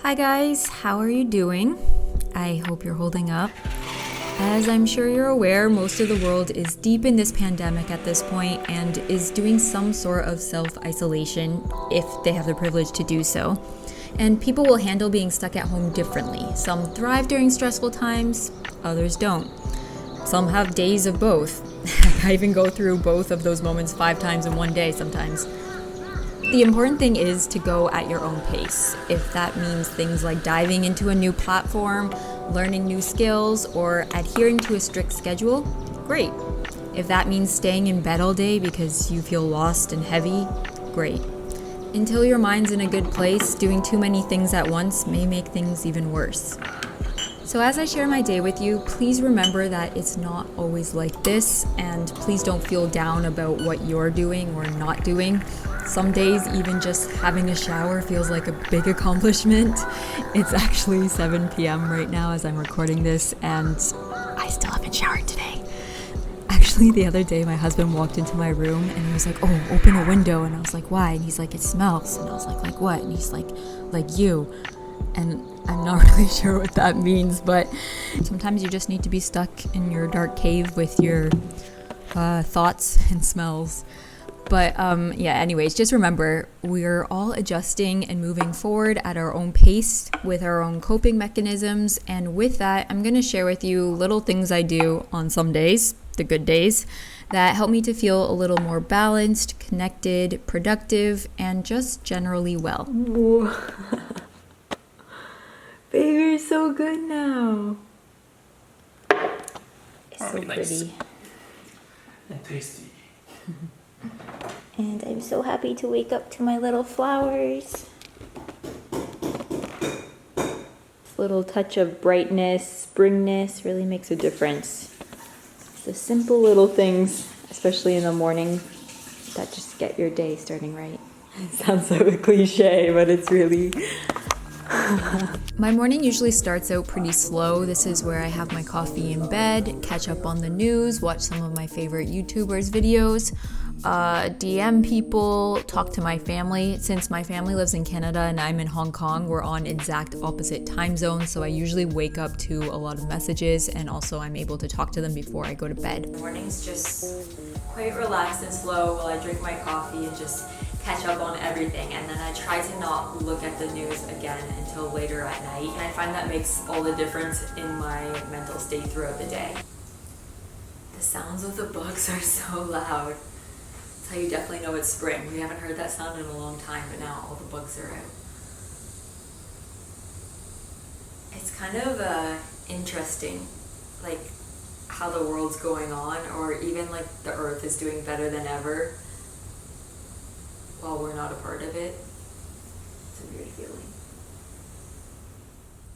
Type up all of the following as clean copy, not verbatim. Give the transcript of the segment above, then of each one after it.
Hi guys, how are you doing? I hope you're holding up. As I'm sure you're aware, most of the world is deep in this pandemic at this point and is doing some sort of self-isolation if they have the privilege to do so. And people will handle being stuck at home differently. Some thrive during stressful times, others don't. Some have days of both. I even go through both of those moments 5 times in one day sometimes. The important thing is to go at your own pace. If that means things like diving into a new platform, learning new skills, or adhering to a strict schedule, great. If that means staying in bed all day because you feel lost and heavy, great. Until your mind's in a good place, doing too many things at once may make things even worse. So as I share my day with you, please remember that it's not always like this, and please don't feel down about what you're doing or not doing. Some days, even just having a shower feels like a big accomplishment. It's actually 7 p.m. right now as I'm recording this, and I still haven't showered today. Actually, the other day, my husband walked into my room, and he was like, "Oh, open a window." And I was like, "Why?" And he's like, "It smells." And I was like what? And he's like you. And I'm not really sure what that means, but sometimes you just need to be stuck in your dark cave with your thoughts and smells. But anyways, just remember, we're all adjusting and moving forward at our own pace with our own coping mechanisms. And with that, I'm going to share with you little things I do on some days, the good days, that help me to feel a little more balanced, connected, productive, and just generally well. Baby, you're so good now. It's so pretty. Nice. And tasty. And I'm so happy to wake up to my little flowers. This little touch of brightness, springness really makes a difference. It's the simple little things, especially in the morning, that just get your day starting right. It sounds so cliche, but it's really... My morning usually starts out pretty slow. This is where I have my coffee in bed, catch up on the news, watch some of my favorite YouTubers' videos, DM people, talk to my family. Since my family lives in Canada and I'm in Hong Kong, we're on exact opposite time zones, so I usually wake up to a lot of messages, and also I'm able to talk to them before I go to bed. Morning's just quite relaxed and slow while I drink my coffee and just catch up on everything, and then I try to not look at the news again until later at night, and I find that makes all the difference in my mental state throughout the day. The sounds of the bugs are so loud. That's how you definitely know it's spring. We haven't heard that sound in a long time, but now all the bugs are out. It's kind of interesting, like how the world's going on, or even like the earth is doing better than ever while we're not a part of it. It's a weird feeling.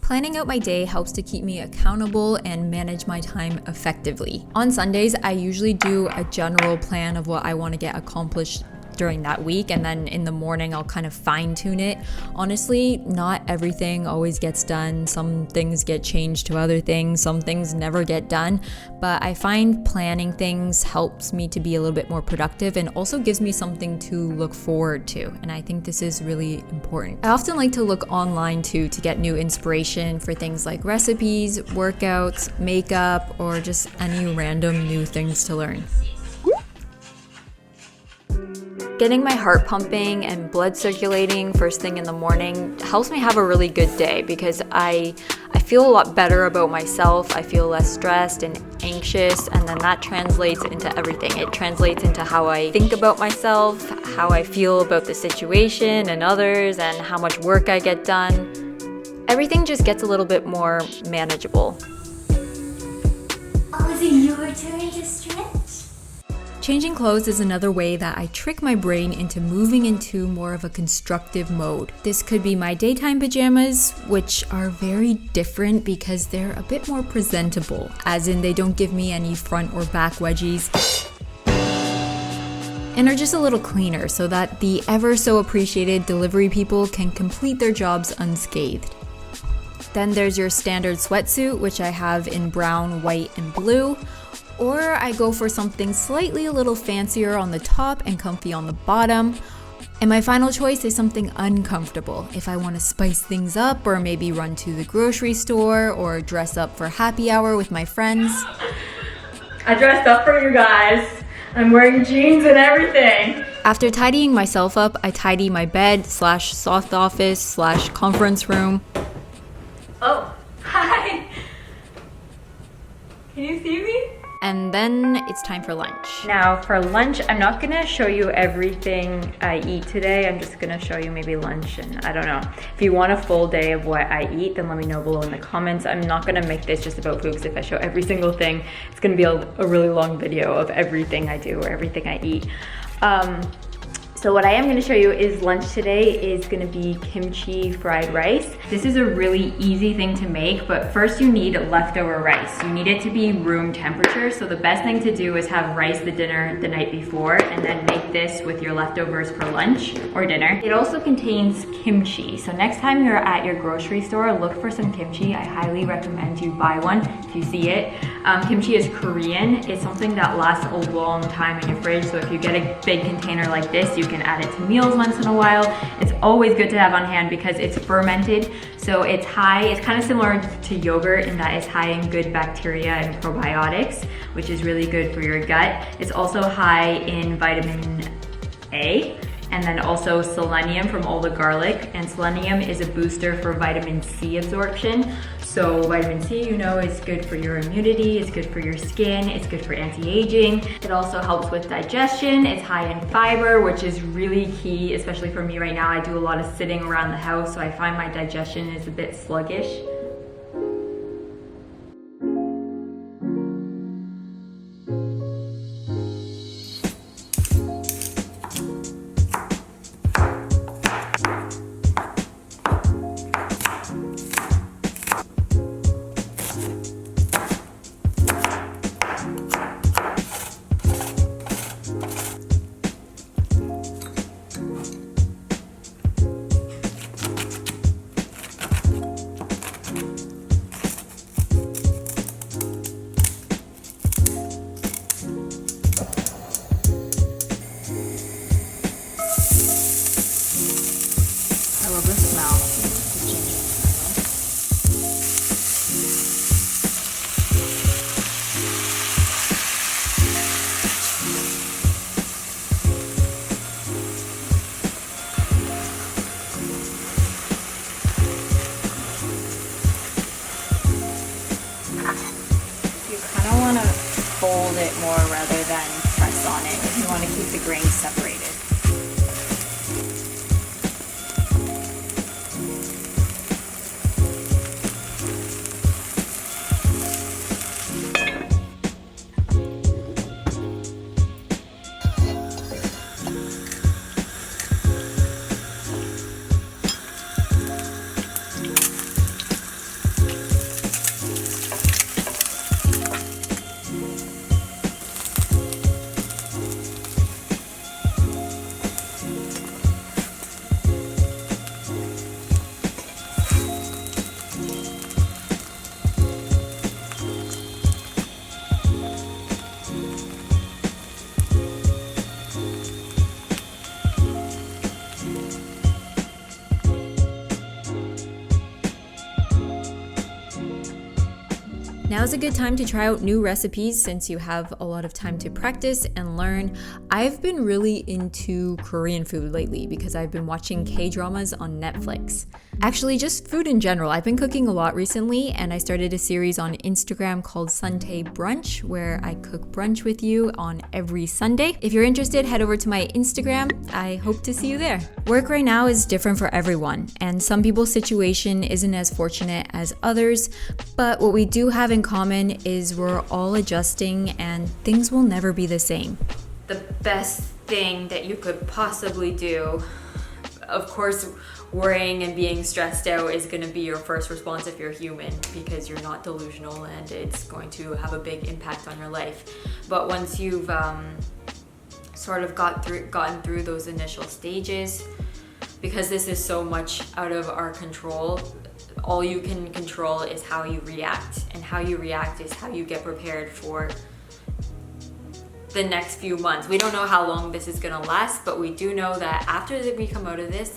Planning out my day helps to keep me accountable and manage my time effectively. On Sundays, I usually do a general plan of what I want to get accomplished during that week, and then in the morning I'll kind of fine-tune it. Honestly, not everything always gets done. Some things get changed to other things, some things never get done, but I find planning things helps me to be a little bit more productive and also gives me something to look forward to, and I think this is really important. I often like to look online too to get new inspiration for things like recipes, workouts, makeup, or just any random new things to learn. Getting my heart pumping and blood circulating first thing in the morning helps me have a really good day because I feel a lot better about myself. I feel less stressed and anxious, and then that translates into everything. It translates into how I think about myself, how I feel about the situation and others, and how much work I get done. Everything just gets a little bit more manageable. Oh, is it your turn to stretch? Changing clothes is another way that I trick my brain into moving into more of a constructive mode. This could be my daytime pajamas, which are very different because they're a bit more presentable, as in they don't give me any front or back wedgies, and are just a little cleaner so that the ever so appreciated delivery people can complete their jobs unscathed. Then there's your standard sweatsuit, which I have in brown, white, and blue. Or I go for something slightly a little fancier on the top and comfy on the bottom. And my final choice is something uncomfortable. If I want to spice things up or maybe run to the grocery store or dress up for happy hour with my friends. I dressed up for you guys. I'm wearing jeans and everything. After tidying myself up, I tidy my bed / soft office / conference room. Oh, hi. Can you see me? And then it's time for lunch. Now for lunch, I'm not gonna show you everything I eat today. I'm just gonna show you maybe lunch and I don't know. If you want a full day of what I eat, then let me know below in the comments. I'm not gonna make this just about food because if I show every single thing, it's gonna be a really long video of everything I do or everything I eat. So what I am gonna show you is lunch today is gonna be kimchi fried rice. This is a really easy thing to make, but first you need leftover rice. You need it to be room temperature, so the best thing to do is have rice the dinner the night before and then make this with your leftovers for lunch or dinner. It also contains kimchi, so next time you're at your grocery store, look for some kimchi. I highly recommend you buy one if you see it. Kimchi is Korean. It's something that lasts a long time in your fridge, so if you get a big container like this, you can add it to meals once in a while. It's always good to have on hand because it's fermented, so it's kind of similar to yogurt in that it's high in good bacteria and probiotics, which is really good for your gut. It's also high in vitamin A, and then also selenium from all the garlic, and selenium is a booster for vitamin C absorption. So vitamin C, you know, is good for your immunity, it's good for your skin, it's good for anti-aging. It also helps with digestion. It's high in fiber, which is really key, especially for me right now. I do a lot of sitting around the house, so I find my digestion is a bit sluggish. I love the smell of ginger. You kind of want to fold it more rather than press on it if you want to keep the grains separated. Now's a good time to try out new recipes since you have a lot of time to practice and learn. I've been really into Korean food lately because I've been watching K-dramas on Netflix. Actually, just food in general. I've been cooking a lot recently, and I started a series on Instagram called Sunday Brunch, where I cook brunch with you on every Sunday. If you're interested, head over to my Instagram. I hope to see you there. Work right now is different for everyone, and some people's situation isn't as fortunate as others, but what we do have in common is we're all adjusting and things will never be the same. The best thing that you could possibly do, of course, worrying and being stressed out is going to be your first response if you're human, because you're not delusional and it's going to have a big impact on your life. But once you've sort of gotten through those initial stages, because this is so much out of our control, all you can control is how you react, and how you react is how you get prepared for the next few months. We don't know how long this is gonna last, but we do know that after we come out of this,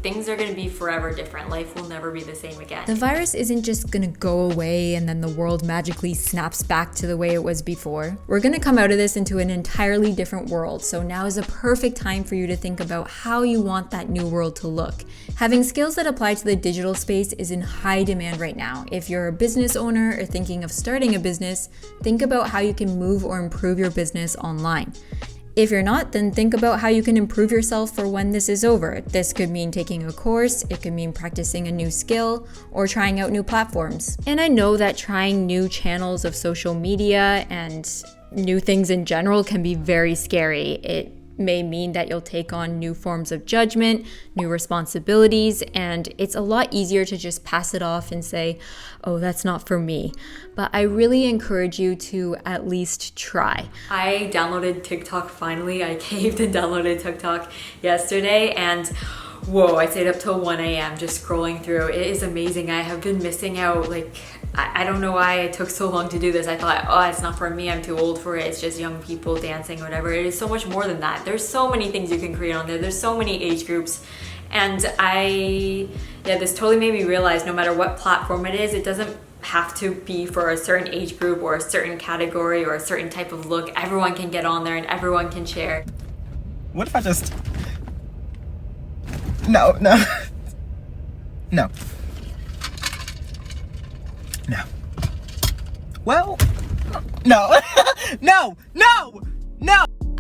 things are going to be forever different. Life will never be the same again. The virus isn't just going to go away and then the world magically snaps back to the way it was before. We're going to come out of this into an entirely different world. So now is a perfect time for you to think about how you want that new world to look. Having skills that apply to the digital space is in high demand right now. If you're a business owner or thinking of starting a business, think about how you can move or improve your business online. If you're not, then think about how you can improve yourself for when this is over. This could mean taking a course, it could mean practicing a new skill, or trying out new platforms. And I know that trying new channels of social media and new things in general can be very scary. It may mean that you'll take on new forms of judgment, new responsibilities, and it's a lot easier to just pass it off and say, oh, that's not for me. But I really encourage you to at least try. I downloaded TikTok finally. I caved and downloaded TikTok yesterday, and whoa, I stayed up till 1 a.m. just scrolling through. It is amazing. I have been missing out. Like, I don't know why it took so long to do this. I thought, oh, it's not for me. I'm too old for it. It's just young people dancing, whatever. It is so much more than that. There's so many things you can create on there. There's so many age groups. And this totally made me realize no matter what platform it is, it doesn't have to be for a certain age group or a certain category or a certain type of look. Everyone can get on there and everyone can share. What if I just... No. No. Well, no. No.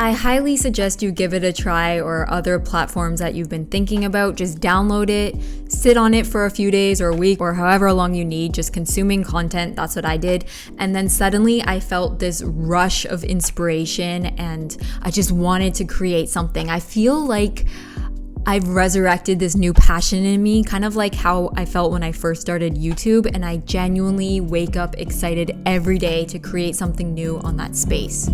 I highly suggest you give it a try, or other platforms that you've been thinking about. Just download it, sit on it for a few days or a week or however long you need, just consuming content. That's what I did. And then suddenly I felt this rush of inspiration and I just wanted to create something. I feel like I've resurrected this new passion in me, kind of like how I felt when I first started YouTube, and I genuinely wake up excited every day to create something new on that space.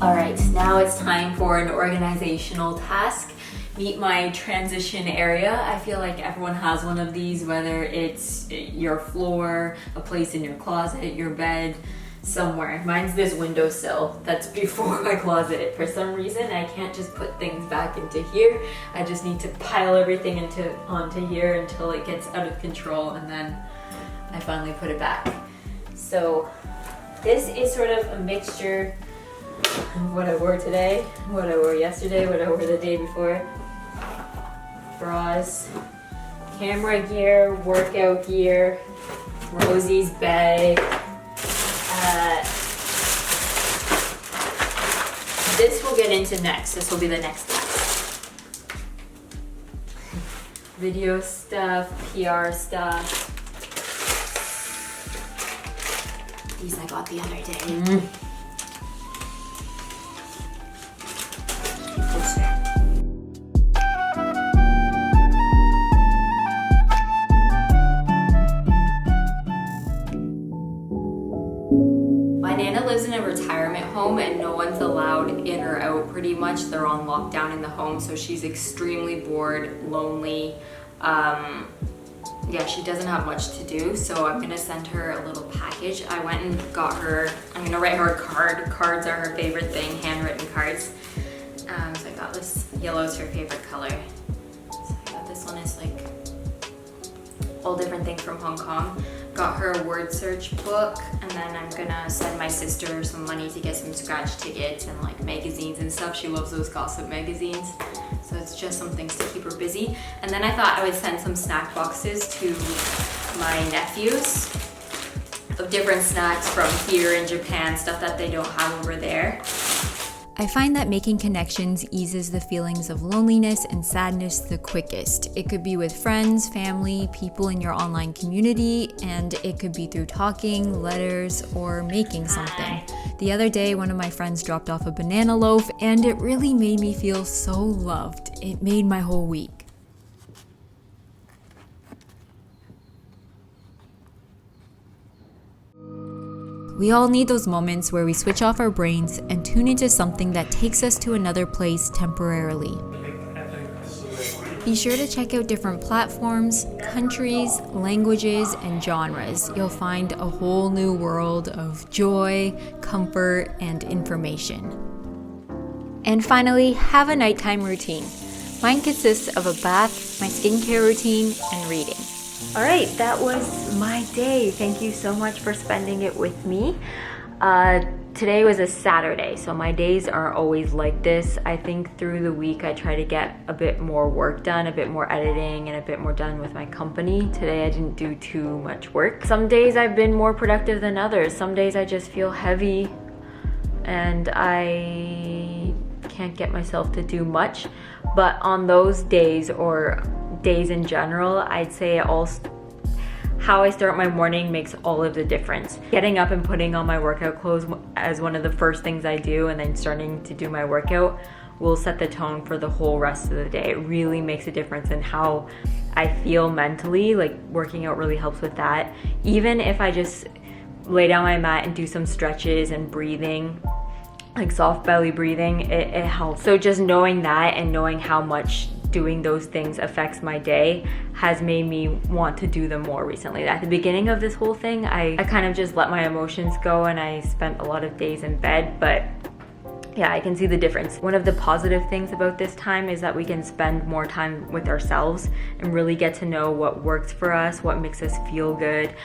All right, now it's time for an organizational task. Meet my transition area. I feel like everyone has one of these, whether it's your floor, a place in your closet, your bed, somewhere. Mine's this windowsill that's before my closet. For some reason, I can't just put things back into here. I just need to pile everything onto here until it gets out of control, and then I finally put it back. So this is sort of a mixture of what I wore today, what I wore yesterday, what I wore the day before. Bras, camera gear, workout gear, Rosie's bag. This we'll get into next. This will be the next task. Video stuff, PR stuff. These I got the other day. My Nana lives in a retirement home and no one's allowed in or out pretty much. They're on lockdown in the home, so she's extremely bored, lonely. She doesn't have much to do, so I'm gonna send her a little package. I went and got her, I'm gonna write her a card. Cards are her favorite thing, handwritten cards. So I got this, yellow's her favorite color. So I got this one, it's like all different things from Hong Kong. Got her a word search book, and then I'm gonna send my sister some money to get some scratch tickets and like magazines and stuff. She loves those gossip magazines. So it's just some things to keep her busy. And then I thought I would send some snack boxes to my nephews of different snacks from here in Japan, stuff that they don't have over there. I find that making connections eases the feelings of loneliness and sadness the quickest. It could be with friends, family, people in your online community, and it could be through talking, letters, or making something. The other day, one of my friends dropped off a banana loaf, and it really made me feel so loved. It made my whole week. We all need those moments where we switch off our brains and tune into something that takes us to another place temporarily. I think this is Be sure to check out different platforms, countries, languages, and genres. You'll find a whole new world of joy, comfort, and information. And finally, have a nighttime routine. Mine consists of a bath, my skincare routine, and reading. All right, that was my day. Thank you so much for spending it with me. Today was a Saturday, so my days aren't always like this. I think through the week I try to get a bit more work done, a bit more editing, and a bit more done with my company. Today I didn't do too much work. Some days I've been more productive than others. Some days I just feel heavy and I can't get myself to do much. But on those days, or days in general, I'd say how I start my morning makes all of the difference. Getting up and putting on my workout clothes as one of the first things I do, and then starting to do my workout, will set the tone for the whole rest of the day. It really makes a difference in how I feel mentally. Like, working out really helps with that. Even if I just lay down my mat and do some stretches and breathing, like soft belly breathing, it helps. So just knowing that and knowing how much doing those things affects my day has made me want to do them more recently. At the beginning of this whole thing, I kind of just let my emotions go and I spent a lot of days in bed, but yeah, I can see the difference. One of the positive things about this time is that we can spend more time with ourselves and really get to know what works for us, what makes us feel good.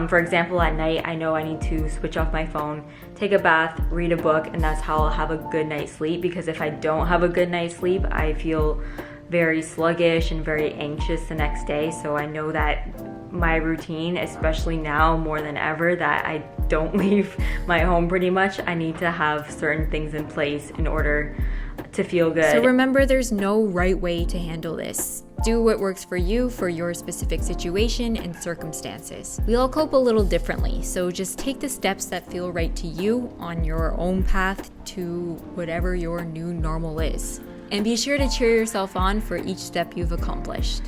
For example, at night, I know I need to switch off my phone, take a bath, read a book, and that's how I'll have a good night's sleep, because if I don't have a good night's sleep, I feel very sluggish and very anxious the next day. So I know that my routine, especially now more than ever that I don't leave my home pretty much, I need to have certain things in place in order to feel good. So remember, there's no right way to handle this. Do what works for you for your specific situation and circumstances. We all cope a little differently, so just take the steps that feel right to you on your own path to whatever your new normal is. And be sure to cheer yourself on for each step you've accomplished.